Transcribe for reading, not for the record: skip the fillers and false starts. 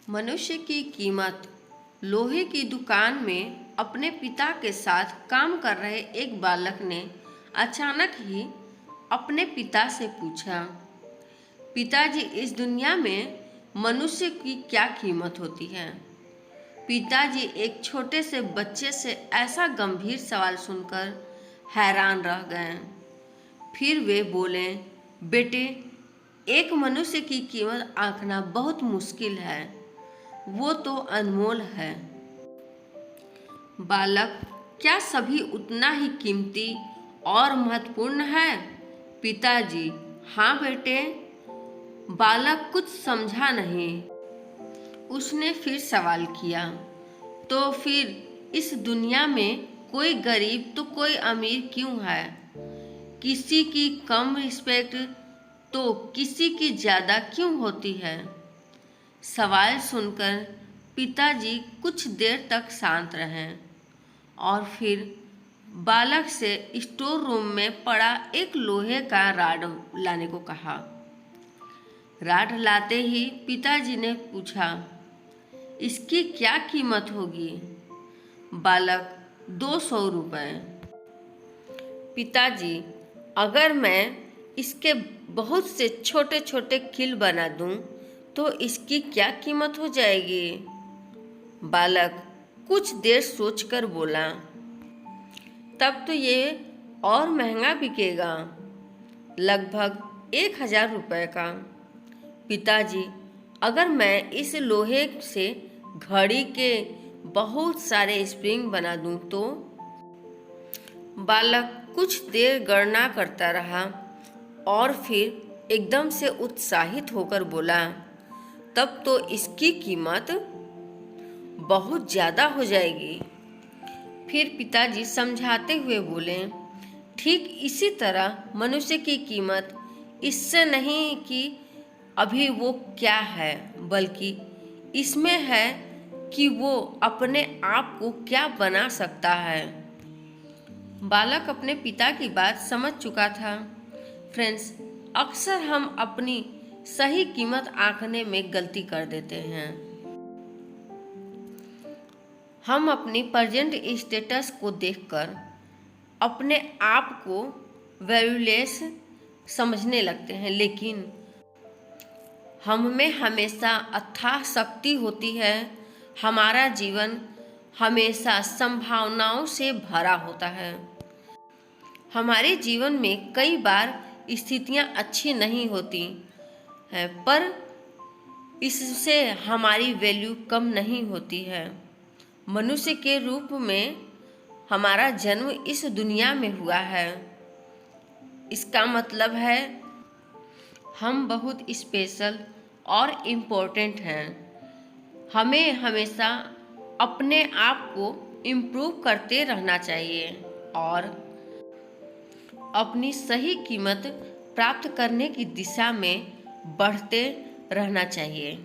मनुष्य की कीमत। लोहे की दुकान में अपने पिता के साथ काम कर रहे एक बालक ने अचानक ही अपने पिता से पूछा, पिताजी, इस दुनिया में मनुष्य की क्या कीमत होती है? पिताजी एक छोटे से बच्चे से ऐसा गंभीर सवाल सुनकर हैरान रह गए। फिर वे बोले, बेटे, एक मनुष्य की कीमत आंकना बहुत मुश्किल है, वो तो अनमोल है। बालक, क्या सभी उतना ही कीमती और महत्वपूर्ण है? पिताजी, हाँ बेटे। बालक कुछ समझा नहीं। उसने फिर सवाल किया, तो फिर इस दुनिया में कोई गरीब तो कोई अमीर क्यों है? किसी की कम रिस्पेक्ट तो किसी की ज़्यादा क्यों होती है? सवाल सुनकर पिताजी कुछ देर तक शांत रहे और फिर बालक से स्टोर रूम में पड़ा एक लोहे का राड लाने को कहा। राड लाते ही पिताजी ने पूछा, इसकी क्या कीमत होगी? बालक, 200 रुपये। पिताजी, अगर मैं इसके बहुत से छोटे छोटे खिल बना दूं तो इसकी क्या कीमत हो जाएगी? बालक कुछ देर सोचकर बोला, तब तो ये और महंगा बिकेगा, लगभग 1000 रुपये का। पिताजी, अगर मैं इस लोहे से घड़ी के बहुत सारे स्प्रिंग बना दूं तो? बालक कुछ देर गणना करता रहा और फिर एकदम से उत्साहित होकर बोला, तब तो इसकी कीमत बहुत ज़्यादा हो जाएगी। फिर पिताजी समझाते हुए बोले, ठीक इसी तरह मनुष्य की कीमत इससे नहीं कि अभी वो क्या है, बल्कि इसमें है कि वो अपने आप को क्या बना सकता है। बालक अपने पिता की बात समझ चुका था। फ्रेंड्स, अक्सर हम अपनी सही कीमत आंकने में गलती कर देते हैं। हम अपनी प्रेजेंट स्टेटस को देखकर अपने आप को वैल्यूलेस समझने लगते हैं, लेकिन हम में हमेशा अथाह शक्ति होती है। हमारा जीवन हमेशा संभावनाओं से भरा होता है। हमारे जीवन में कई बार स्थितियां अच्छी नहीं होती हैं, पर इससे हमारी वैल्यू कम नहीं होती है। मनुष्य के रूप में हमारा जन्म इस दुनिया में हुआ है। इसका मतलब है हम बहुत स्पेशल और इम्पोर्टेंट हैं। हमें हमेशा अपने आप को इम्प्रूव करते रहना चाहिए और अपनी सही कीमत प्राप्त करने की दिशा में बढ़ते रहना चाहिए।